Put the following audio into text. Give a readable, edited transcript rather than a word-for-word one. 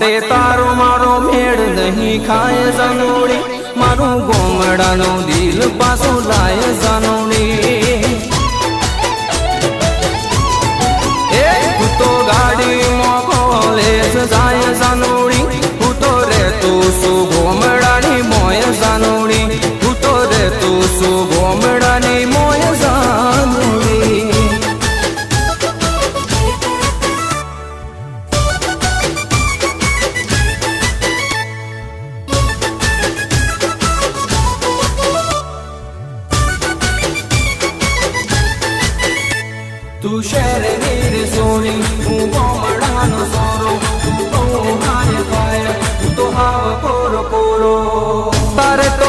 માટે તારો મારો મેળ નહીં ખાય જાનોડી, મારું ગોમડાનું દિલ પાછું લાય જાનોડી. તું તો ગાડીમાં કોલેજ જાય જાનોડી, હું તો રહેતું છું ગોમડાની મોય જાનોડી, હું તો રહેતું છું ગોમડાની મોય જાનોડી. તું શહેરની રે સોની, હું ગોમડાનો સોરો, તું તો હાય હાય, તું તો હાવ કોરો કોરો. તારે તો